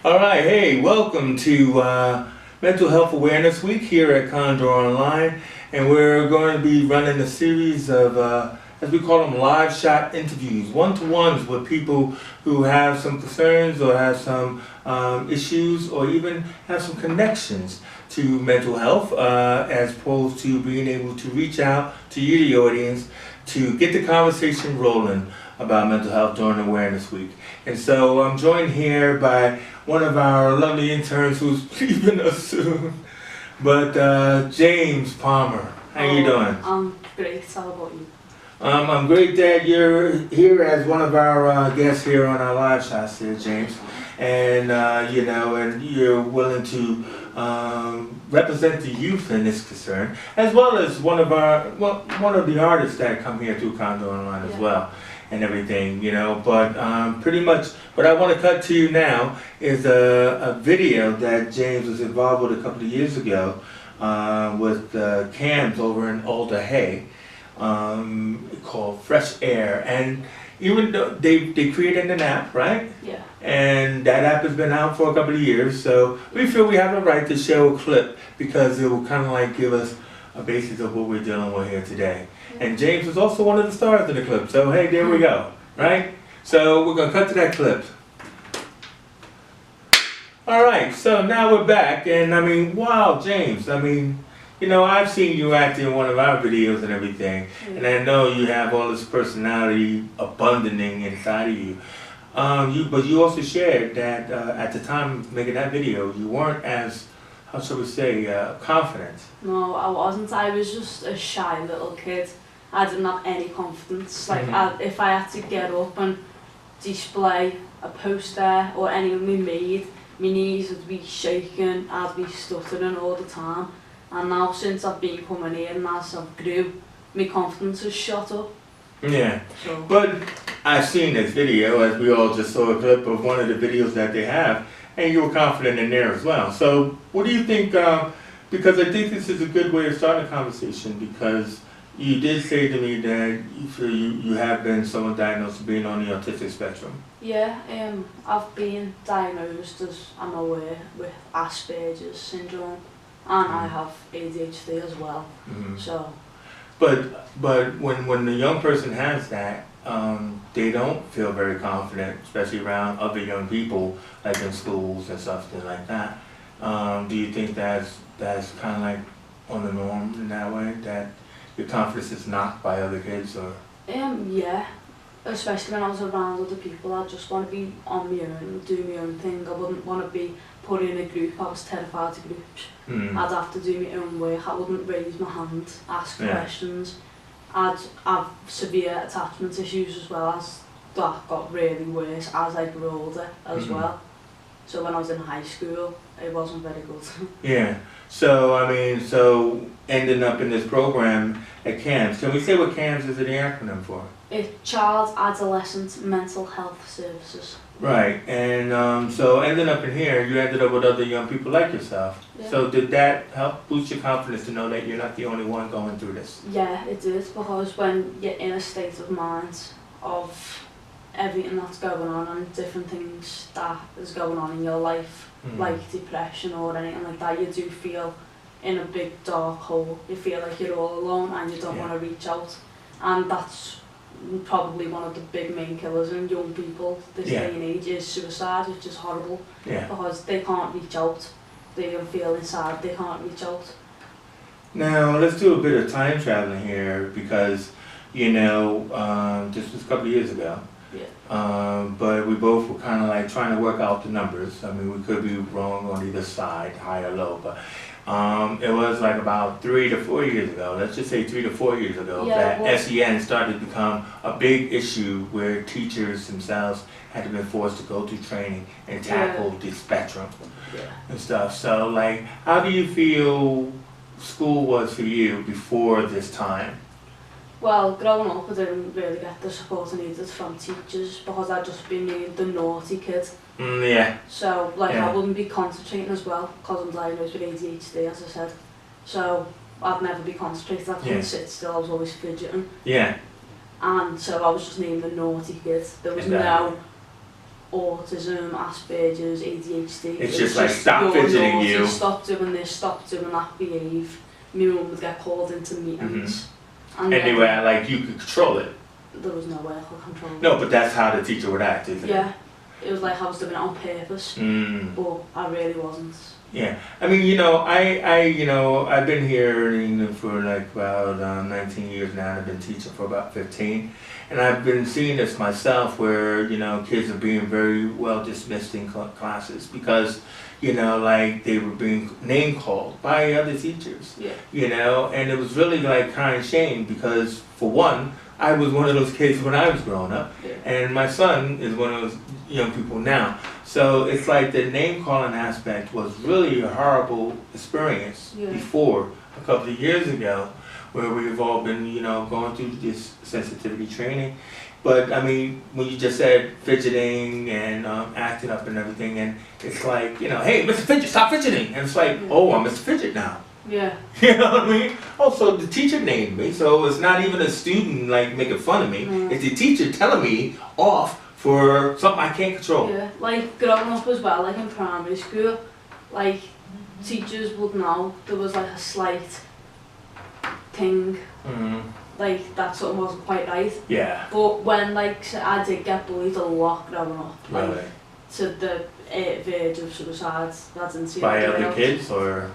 All right, hey, welcome to Mental Health Awareness Week here at Condor Online, and we're going to be running a series of, as we call them, live shot interviews, one-to-ones with people who have some concerns or have some issues or even have some connections to mental health, as opposed to being able to reach out to you, the audience, to get the conversation rolling about mental health during Awareness Week. And so I'm joined here by one of our lovely interns who's leaving us soon, but James Palmer. How you doing? I'm great. How about you? I'm great that you're here as one of our guests here on our live shots here, James. And and you're willing to represent the youth in this concern, as well as one of the artists that come here through Condor Online as well, and everything, But pretty much what I want to cut to you now is a video that James was involved with a couple of years ago with CAMS over in Alder Hay, called Fresh Air. And even though they created an app, right? Yeah. And that app has been out for a couple of years, so we feel we have a right to show a clip because it will kind of like give us a basis of what we're dealing with here today. And James was also one of the stars in the clip, so hey, there we go, right? So we're gonna cut to that clip. All right, so now we're back, and I mean, wow, James, I've seen you act in one of our videos and everything, and I know you have all this personality abundant inside of you. But you also shared that at the time of making that video, you weren't as, how shall we say, confident. No, I wasn't. I was just a shy little kid. I didn't have any confidence. If I had to get up and display a poster or anything we made, my knees would be shaking, I'd be stuttering all the time. And now since I've been coming here and as I've grew, my confidence has shot up. Yeah, So. but I've seen this video, as we all just saw a clip of one of the videos that they have, and you were confident in there as well. So what do you think, because I think this is a good way of starting a conversation, because you did say to me that you feel you have been someone diagnosed with being on the autistic spectrum. Yeah, I've been diagnosed, as I'm aware, with Asperger's syndrome, and I have ADHD as well. So. But when the young person has that, they don't feel very confident, especially around other young people, like in schools and something like that. Do you think that's kind of like on the norm in that way, that your confidence is knocked by other kids, or? Yeah, especially when I was around other people. I just want to be on my own, do my own thing. I wouldn't want to be put in a group. I was terrified of groups. I'd have to do my own work. I wouldn't raise my hand, ask questions. I'd have severe attachment issues as well, as that got really worse as I grew older as well. So when I was in high school, it wasn't very good. Yeah. So ending up in this program at CAMS, can we say what CAMS is the acronym for? It's Child Adolescent Mental Health Services. Right, and so ending up in here, you ended up with other young people like yourself. Yeah. So did that help boost your confidence to know that you're not the only one going through this? Yeah, it did, because when you're in a state of mind of everything that's going on and different things that is going on in your life, like depression or anything like that, you do feel in a big dark hole. You feel like you're all alone and you don't want to reach out. And that's probably one of the big main killers in young people this day and age, is suicide, which is horrible, because they can't reach out. They feel inside, they can't reach out. Now let's do a bit of time traveling here, because this was a couple of years ago. But we both were kind of like trying to work out the numbers. I mean, we could be wrong on either side, high or low, but it was like about 3 to 4 years ago, let's just say 3 to 4 years ago, that SEN started to become a big issue where teachers themselves had to be forced to go through training and tackle the spectrum and stuff. So like, how do you feel school was for you before this time? Well, growing up, I didn't really get the support I needed from teachers, because I'd just been the naughty kid. So, I wouldn't be concentrating as well, because I'm diagnosed with ADHD, as I said. So, I'd never be concentrating. I couldn't sit still. I was always fidgeting. And so I was just named the naughty kid. There was no autism, Asperger's, ADHD. It's just like, stop you're fidgeting, naughty, you. Stop doing this, stop doing that, behave. My mum would get called into meetings. And And they then were like, you could control it. there was no way I could control it. No, but that's how the teacher would act, isn't it? Yeah. It was like I was doing it on purpose, but I really wasn't. Yeah, I mean, I've been here in England for like about 19 years now, and I've been teaching for about 15. And I've been seeing this myself where, kids are being very well dismissed in classes because, like they were being name called by other teachers. Yeah. And it was really like kind of shame because, for one, I was one of those kids when I was growing up, and my son is one of those young people now. So it's like the name calling aspect was really a horrible experience before a couple of years ago, where we've all been, going through this sensitivity training. But I mean, when you just said fidgeting and acting up and everything, and it's like, hey, Mr. Fidget, stop fidgeting, and it's like, oh, I'm Mr. Fidget now. Yeah. You know what I mean? Oh, so the teacher named me, so it's not even a student like making fun of me. It's the teacher telling me off for something I can't control. Yeah, like growing up as well, like in primary school, like teachers would know there was like a slight thing, like that something wasn't quite right. Yeah. But when like I did get bullied a lot growing up, like Really? to the verge of suicide. I didn't see By it other kids or?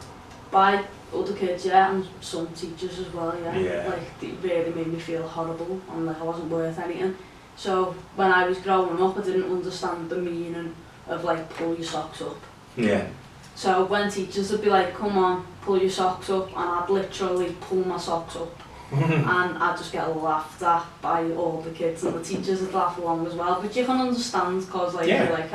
by other kids, yeah, and some teachers as well, Yeah. Like it really made me feel horrible and like I wasn't worth anything. So when I was growing up, I didn't understand the meaning of like pull your socks up. Yeah. So when teachers would be like, come on, pull your socks up, and I'd literally pull my socks up, and I'd just get laughed at by all the kids, and the teachers would laugh along as well. But you can understand, because like, you're like,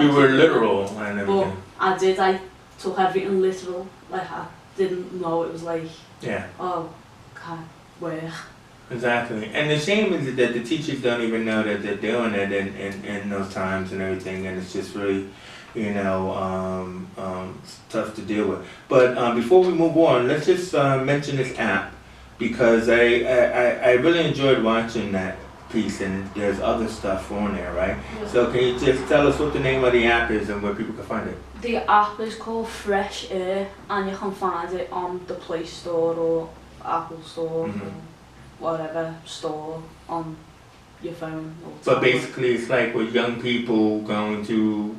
you were literal and everything. But I took everything literal. Like I didn't know it was like, oh, can't work. Exactly. And the shame is that the teachers don't even know that they're doing it in those times and everything, and it's just really, tough to deal with. But before we move on, let's just mention this app, because I really enjoyed watching that piece, and there's other stuff on there, right? Yeah. So can you just tell us what the name of the app is and where people can find it? The app is called Fresh Air, and you can find it on the Play Store or Apple Store, or whatever store on your phone. But basically, it's like with young people going to,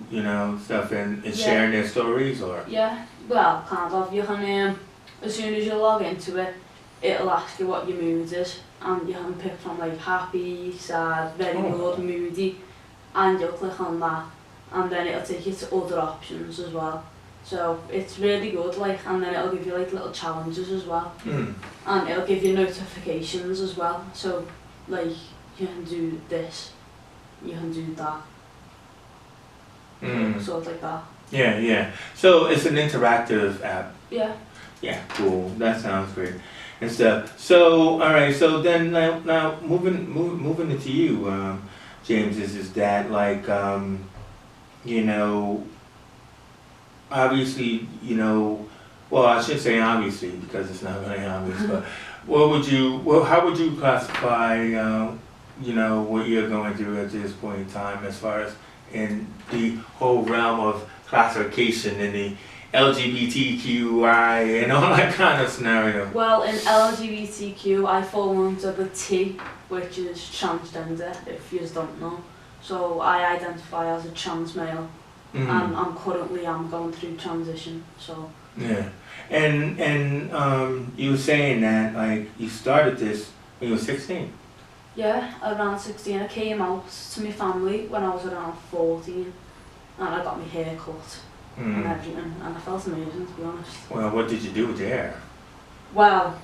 stuff and sharing their stories, or? Yeah, well, kind of. You can, as soon as you log into it, it'll ask you what your mood is, and you can pick from like happy, sad, very good, moody, and you'll click on that, and then it'll take you to other options as well. So it's really good, like, and then it'll give you like little challenges as well, and it'll give you notifications as well. So like you can do this, you can do that, sort of like that. Yeah. So it's an interactive app. Yeah. Yeah, cool. That sounds great. And stuff. So all right. So then now moving into you, James, is that like obviously, well, I shouldn't say obviously because it's not really obvious, but how would you classify, what you're going through at this point in time as far as in the whole realm of classification in the LGBTQI and all that kind of scenario? Well, in LGBTQ, I fall under the T, which is transgender, if you don't know. So I identify as a trans male. And I'm going through transition, so. Yeah, and you were saying that like you started this when you were 16. Yeah, around 16. I came out to my family when I was around 14, and I got my hair cut and everything, and I felt amazing, to be honest. Well, what did you do with your hair? Well,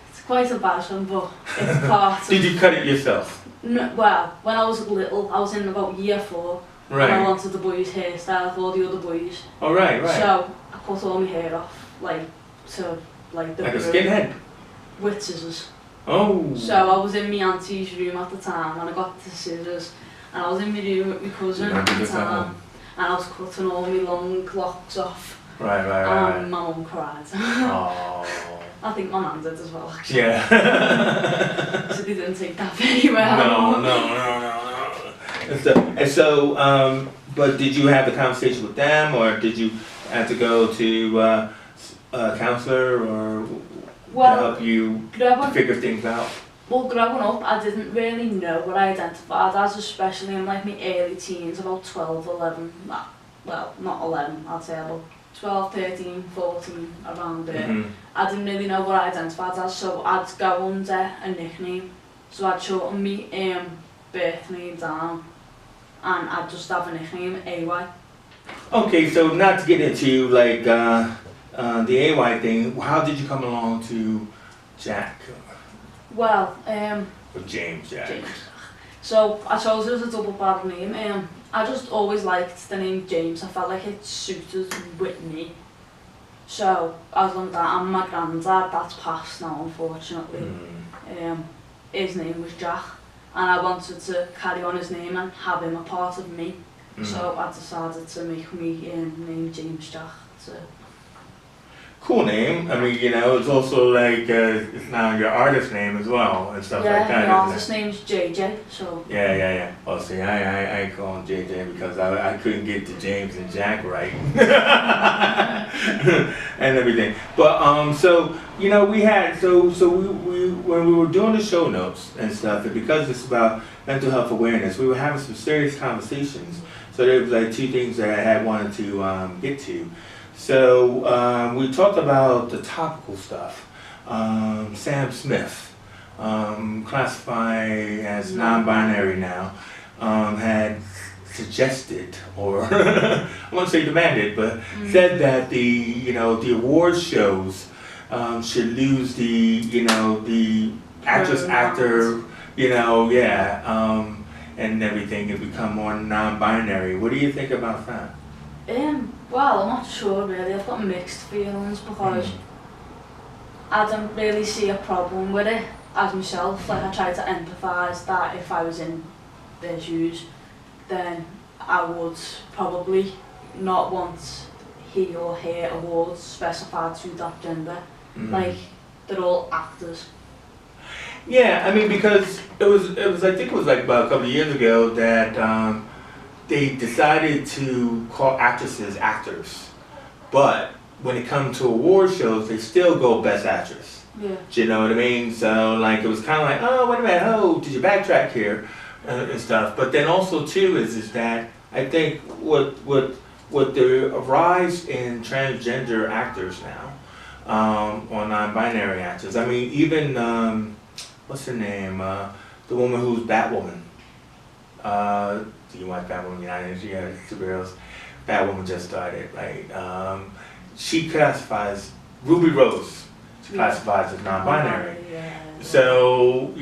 it's quite embarrassing, but it's part of... Did you cut it yourself? No, well, when I was little, I was in about year 4. Right. And I wanted the boys' hairstyle for all the other boys. Oh, right. So I cut all my hair off, like, to, like, the... Like a skinhead? With scissors. Oh. So I was in my auntie's room at the time, and I got the scissors, and I was in my room with my cousin at the time, and I was cutting all my long locks off. Right. And my mum cried. Oh. I think my nan did as well, actually. Yeah. So they didn't take that very well. No. And so, but did you have the conversation with them, or did you have to go to a counselor, or to Well, help you growing, figure things out? well, growing up, I didn't really know what I identified as, especially in like my early teens, about 12, 11, well, not 11, I'd say about 12, 13, 14, around there. Hmm. I didn't really know what I identified as, so I'd go under a nickname. So I'd shorten me birth name down, and I'd just have a nickname, AY. Okay, so not to get into like the AY thing, how did you come along to Jack Well, or James Jack? James. So I chose it as a double barrel name. I just always liked the name James. I felt like it suited with me. So as long as that, and my granddad, that's passed now unfortunately. His name was Jack, and I wanted to carry on his name and have him a part of me. So I decided to make me name James Jack. So. Cool name. I mean, you know, it's also like it's now your artist name as well and stuff like that. Yeah, my isn't artist name's JJ. So. Yeah. Oh, see, I call him JJ because I couldn't get the James and Jack right and everything. But so you know, we had so we when we were doing the show notes and stuff, and because it's about mental health awareness, we were having some serious conversations. So there was like two things that I had wanted to get to. So we talked about the topical stuff. Sam Smith, classified as non-binary now, had suggested, or I won't say demanded, but said that the awards shows should lose the actress actor, and everything, and become more non-binary. What do you think about that? Well, I'm not sure really. I've got mixed feelings because I don't really see a problem with it as myself. Like I try to empathise that if I was in their shoes, then I would probably not want he or her awards specified to that gender. Like they're all actors. Yeah, I mean, because it was I think it was like about a couple of years ago that they decided to call actresses actors, but when it comes to award shows, they still go best actress. Yeah. Do you know what I mean? So like it was kind of like, oh, wait a minute, oh, did you backtrack here and stuff? But then also too is that I think what the rise in transgender actors now, or non-binary actors. I mean, even what's her name? The woman who's Batwoman. Do you watch Batwoman United? She had superheroes. Batwoman just started, right? She classifies Ruby Rose. She classifies as non-binary. So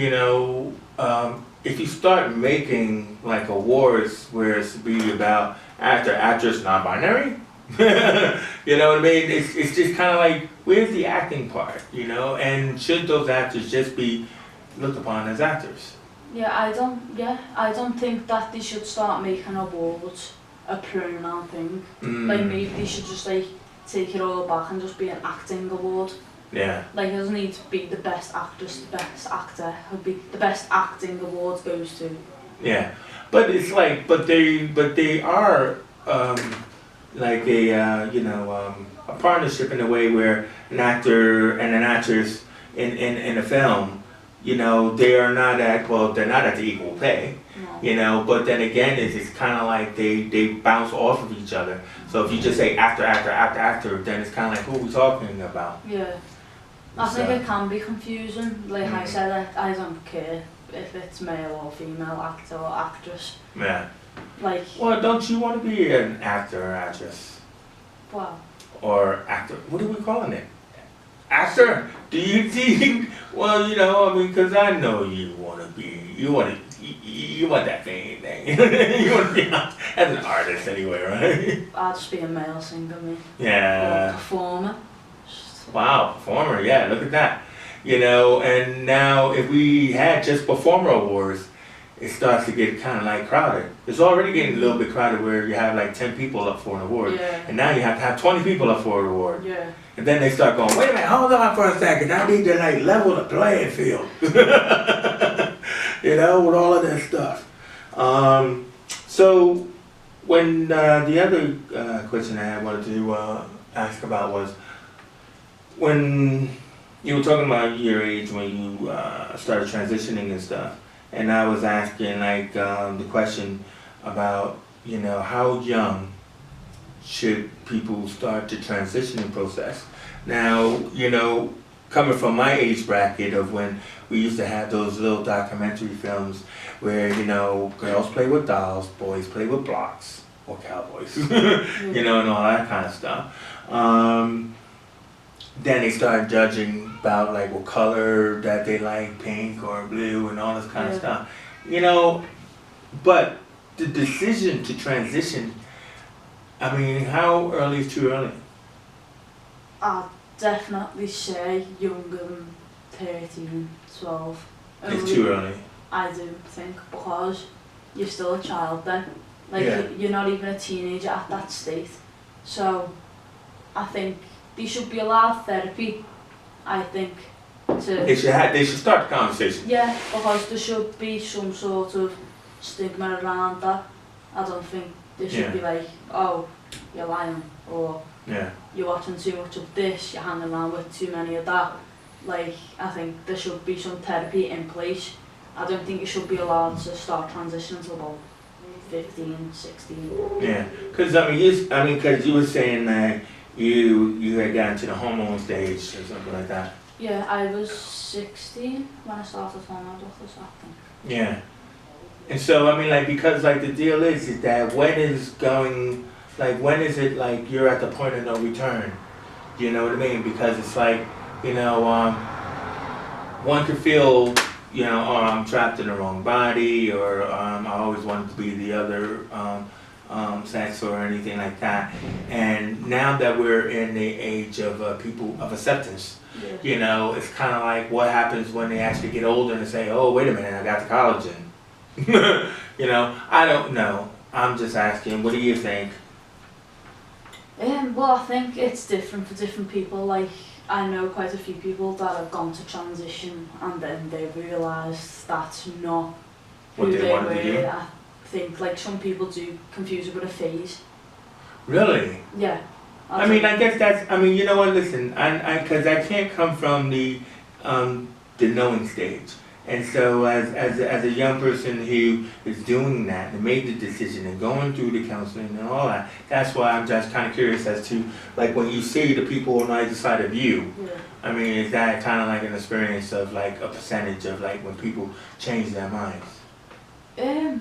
if you start making like awards where it's to be about actor, actress, non-binary, you know what I mean? It's just kind of like, where's the acting part, And should those actors just be looked upon as actors? I don't think that they should start making awards a pronoun thing. Like maybe they should just like take it all back and just be an acting award. Yeah. Like it doesn't need to be the best actress, the best actor. It would be the best acting award goes to. Yeah, but it's like, but they are like a partnership in a way where an actor and an actress in a film, they are not they're not at the equal pay, No. but then again, it's kind of like they bounce off of each other. So if you just say actor, then it's kind of like, who are we talking about? Yeah. I think it can be confusing. Like I said, I don't care if it's male or female actor or actress. Yeah. Like. Well, don't you want to be an actor or actress? Wow. Or actor? What are we calling it? Actor? Do you think? Well, I mean, because I know you want that fame thing. You want to be as an artist anyway, right? I'd just be a male singer, me. Yeah. Or performer. Wow, performer, yeah, look at that. And now if we had just performer awards, it starts to get kind of like crowded. It's already getting a little bit crowded where you have like 10 people up for an award. Yeah. And now you have to have 20 people up for an award. Yeah. And then they start going, wait a minute, hold on for a second, I need to like level the playing field. With all of that stuff. So, when the other question I wanted to ask about was when you were talking about your age when you started transitioning and stuff, and I was asking like the question about how young should people start the transitioning process. Now coming from my age bracket of when we used to have those little documentary films where girls play with dolls, boys play with blocks or cowboys, and all that kind of stuff. Then they started judging about like what color that they like, pink or blue and all this kind of stuff. But the decision to transition, I mean, how early is too early? I'd definitely say younger than 13, 12. It's too early. I do think, because you're still a child then. Like, Yeah. you're not even a teenager at that state. So, I think they should be allowed therapy, I think, They should start the conversation. Yeah, because there should be some sort of stigma around that. I don't think they should be like, oh, you're lying, or you're watching too much of this, you're hanging around with too many of that. Like, I think there should be some therapy in place. I don't think you should be allowed to start transitioning until about 15, 16. Yeah, because because you were saying that you had gotten to the hormone stage or something like that. Yeah, I was 16 when I started hormone doctors, I think. Yeah. And so, because the deal is that when is it like you're at the point of no return? You know what I mean? Because it's like, one could feel, oh, I'm trapped in the wrong body, or I always wanted to be the other sex or anything like that. And now that we're in the age of people of acceptance, it's kind of like what happens when they actually get older and they say, oh, wait a minute, I got the collagen. I don't know. I'm just asking, what do you think? Well, I think it's different for different people. Like, I know quite a few people that have gone to transition and then they've realised that's not What who they they wanted to do? were. I think like some people do confuse it with a phase. Really? Yeah. I guess that's, you know what, listen, because I can't come from the knowing stage. And so as a young person who is doing that and made the decision and going through the counseling and all that, that's why I'm just kind of curious as to, like, when you see the people on either side of you, is that kind of like an experience of like a percentage of like when people change their minds? I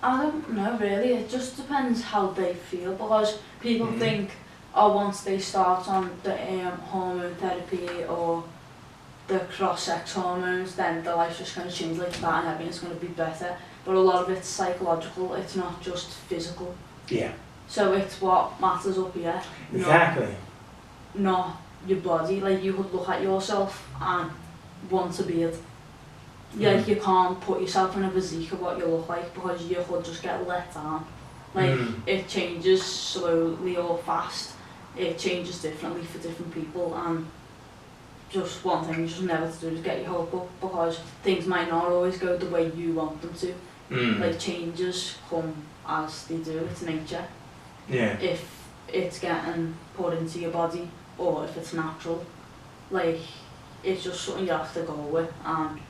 don't know really, it just depends how they feel, because people think, oh, once they start on the hormone therapy or the cross-sex hormones, then their life's just going to change like that and everything's going to be better. But a lot of it's psychological, it's not just physical. Yeah. So it's what matters up here. Exactly. Not your body. Like, you could look at yourself and want a beard. Like, you can't put yourself in a physique of what you look like, because you could just get let down. Like, it changes slowly or fast. It changes differently for different people, and just one thing you just never to do is get your hope up, because things might not always go the way you want them to. Like, changes come as they do, it's nature. Yeah. If it's getting put into your body or if it's natural, like, it's just something you have to go with. And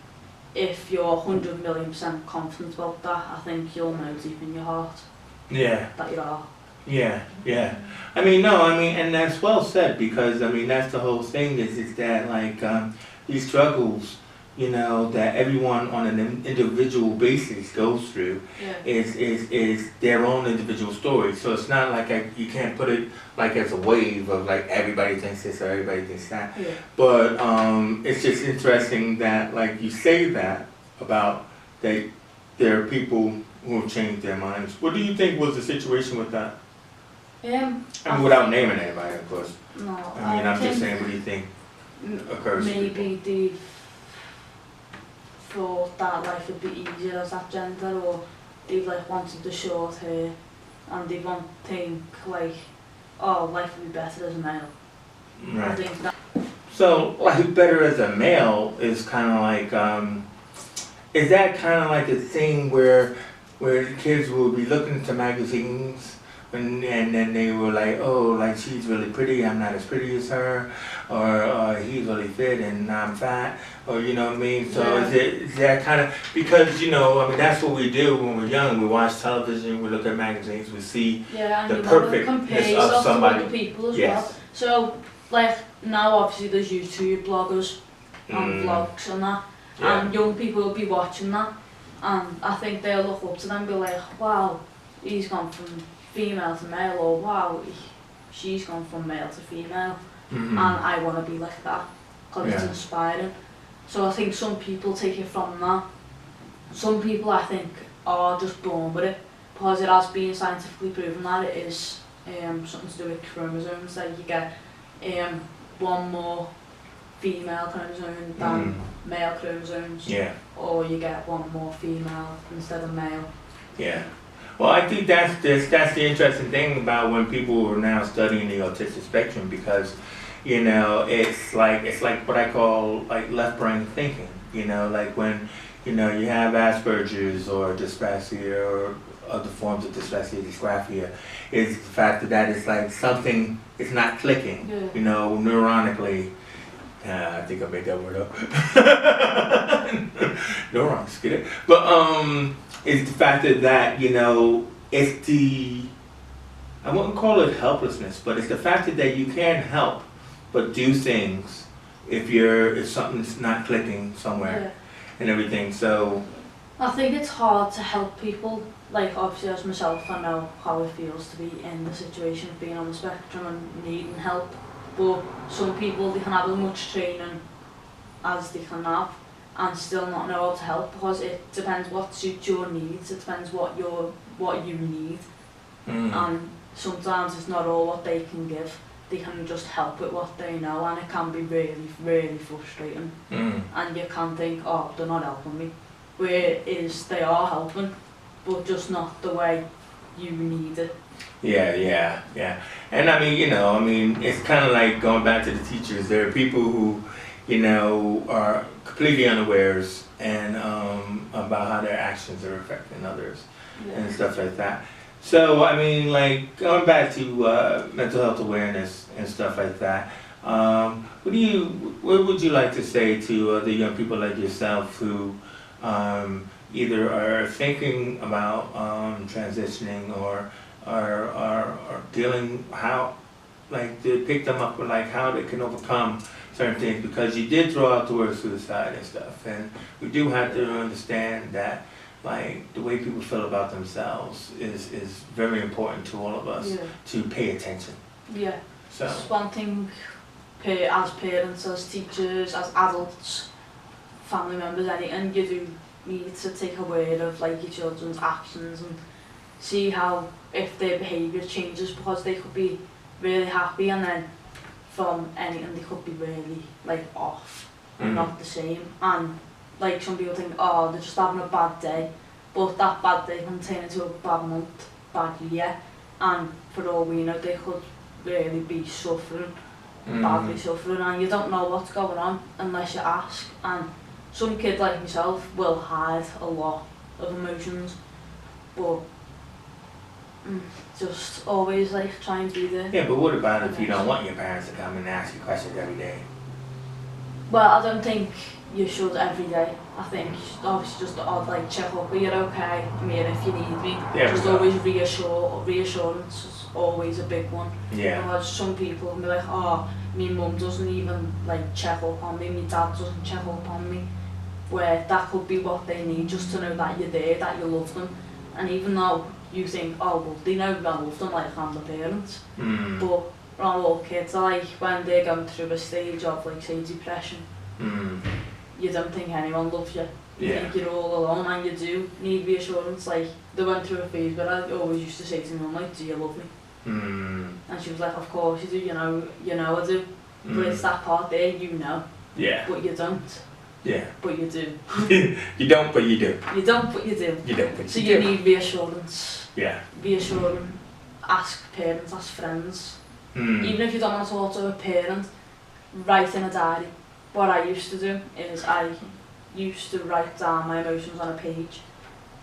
if you're 100,000,000% confident about that, I think you'll know deep in your heart that you are. Yeah. And that's well said, because that's the whole thing is that like these struggles, that everyone on an individual basis goes through is their own individual story. So it's not like you can't put it like as a wave of like everybody thinks this or everybody thinks that. Yeah. But it's just interesting that like you say that about that there are people who have changed their minds. What do you think was the situation with that? Without naming anybody, of course. No, I'm just saying, what do you think occurs? Maybe they've thought that life would be easier as that gender, or they've like wanted the short hair, and they won't think like, oh, life would be better as a male. Right. I think that. So, like, better as a male is kind of like, is that kind of like a thing where where the kids will be looking into magazines and then they were like, oh, like she's really pretty, I'm not as pretty as her, or he's really fit and I'm fat, or you know what I mean? So Yeah. is that kind of, because you know, I mean, that's what we do when we're young. We watch television, we look at magazines, we see Yeah, and the you want to perfectness compare of yourself to somebody. other people as Yes. well. So, like, now obviously there's YouTube bloggers and Mm. vlogs and that, Yeah. and young people will be watching that, and I think they'll look up to them and be like, wow, he's gone from female to male, or wow, she's gone from male to female, Mhm. and I want to be like that, because it's Yeah. inspiring. So I think some people take it from that. Some people, I think, are just born with it, because it has been scientifically proven that it is something to do with chromosomes, that you get one more female chromosome than male chromosomes, Yeah. or you get one more female instead of male. Yeah. Well, I think that's the interesting thing about when people are now studying the autistic spectrum, because, you know, it's like what I call like left brain thinking. You know, like when, you know, you have Asperger's or dyspraxia or other forms of dyslexia, dysgraphia, is the fact that it's like something is not clicking. Yeah. You know, neuronically. I think I made that word up. Neurons, get it? But it's the fact that, you know, it's the, I wouldn't call it helplessness, but it's the fact that you can't help but do things if something's not clicking somewhere Yeah. and everything. So I think it's hard to help people. Like, obviously as myself, I know how it feels to be in the situation of being on the spectrum and needing help. But some people, they can have as much training as they can have and still not know how to help, because it depends what suits your needs, it depends what you need. And sometimes it's not all what they can give. They can just help with what they know, and it can be really, really frustrating. And you can think, oh, they're not helping me. Whereas they are helping, but just not the way you need it. Yeah. And I mean, you know, it's kind of like going back to the teachers. There are people who, you know, are completely unawares and about how their actions are affecting others and stuff like that. So, I mean, like going back to mental health awareness and stuff like that. What would you like to say to the young people like yourself who either are thinking about transitioning or are dealing, how, like, to pick them up with like how they can overcome certain things, because you did throw out the word suicide and stuff, and we do have to understand that like the way people feel about themselves is very important to all of us to pay attention. Yeah. So It's one thing as parents, as teachers, as adults, family members, anything, you do need to take aware of like your children's actions and see how, if their behaviour changes, because they could be really happy and then from anything they could be really like off and not the same. And like some people think, oh, they're just having a bad day, but that bad day can turn into a bad month, bad year, and for all we know they could really be suffering, badly suffering, and you don't know what's going on unless you ask. And some kids like myself will hide a lot of emotions, but just always like try and be there. yeah, but what about if you don't want your parents to come and ask you questions every day? Well, I don't think you should every day. I think obviously just the odd like check up, are you okay? I'm here if you need me. Yeah, Just always reassurance is always a big one. Yeah. Because some people can be like, oh, my mum doesn't even like check up on me, my dad doesn't check up on me. Where that could be what they need, just to know that you're there, that you love them. And even though you think, oh well, they know I love them, like I'm the parents. But around all kids, like when they're going through a stage of like say depression, you don't think anyone loves you. You think you're all alone, and you do need reassurance. Like they went through a phase where I always used to say to them, like, do you love me? And she was like, of course you do, you know I do. But it's that part there, you know. Yeah. But you don't. Yeah. But you do. You don't, but you do. You don't, but you do. You don't, but So you you do. need reassurance. Yeah. Reassuring. Ask parents, ask friends. Even if you don't want to talk to a parent, write in a diary. What I used to do is I used to write down my emotions on a page,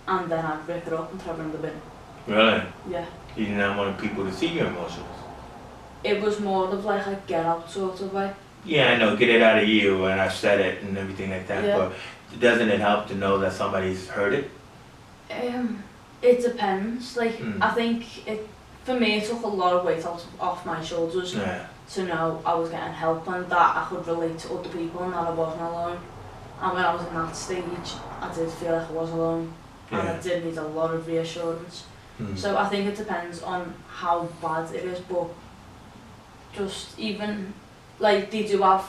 and then I'd rip it up and throw it in the bin. Really? Yeah. You did not want people to see your emotions? It was more of like a get out sort of way. Yeah, I know, get it out of you, and I've said it and everything like that, Yeah. but doesn't it help to know that somebody's heard it? It depends. Like, Mm. I think for me, it took a lot of weight off my shoulders Yeah. to know I was getting help and that I could relate to other people and that I wasn't alone. And when I was in that stage, I did feel like I was alone, and I Yeah. did need a lot of reassurance. Mm. So I think it depends on how bad it is, but just even, like, they do have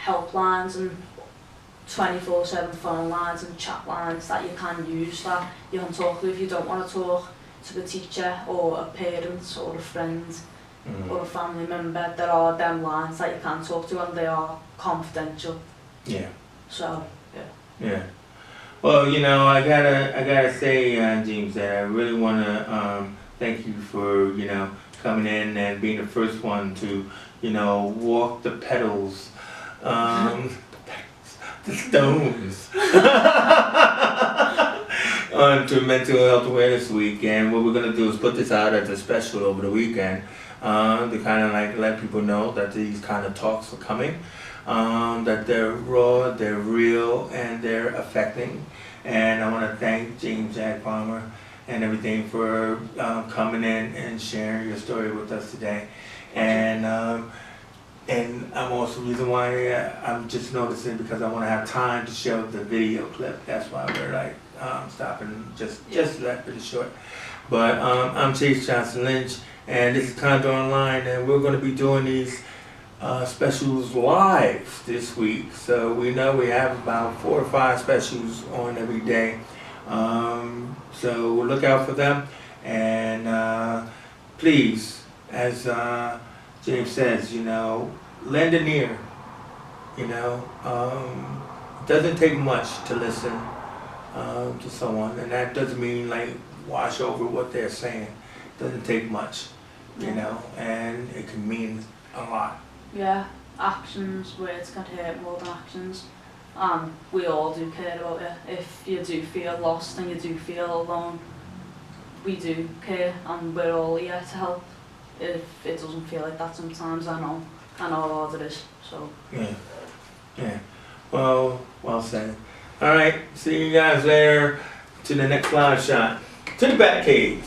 helplines and 24/7 phone lines and chat lines that you can use, that you can talk to if you don't want to talk to the teacher or a parent or a friend or a family member. There are them lines that you can talk to and they are confidential. Yeah. So, Yeah. Well, you know, I gotta say, James, that I really wanna thank you for, you know, coming in and being the first one to, you know, walk the pedals, the stones, onto Mental Health Awareness Week. And what we're gonna do is put this out as a special over the weekend, to kind of like let people know that these kind of talks are coming. That they're raw, they're real, and they're affecting. And I want to thank James Jack Palmer and everything for coming in and sharing your story with us today. And I'm also, reason why I'm just noticing, because I want to have time to show the video clip. That's why we're like stopping just that pretty short. But I'm Chase Johnson Lynch, and this is Condor Online, and we're going to be doing these specials live this week. So we know we have about 4 or 5 specials on every day. So look out for them. And please, as James says, you know, lend an ear. You know, it doesn't take much to listen to someone, and that doesn't mean like wash over what they're saying. It doesn't take much, you know, and it can mean a lot. yeah, actions, words can hurt more than actions. We all do care about it. If you do feel lost and you do feel alone, we do care and we're all here to help. If it doesn't feel like that sometimes, I know how hard it is. So Yeah. Well said. All right. See you guys later. To the next live shot. To the Bat Cave.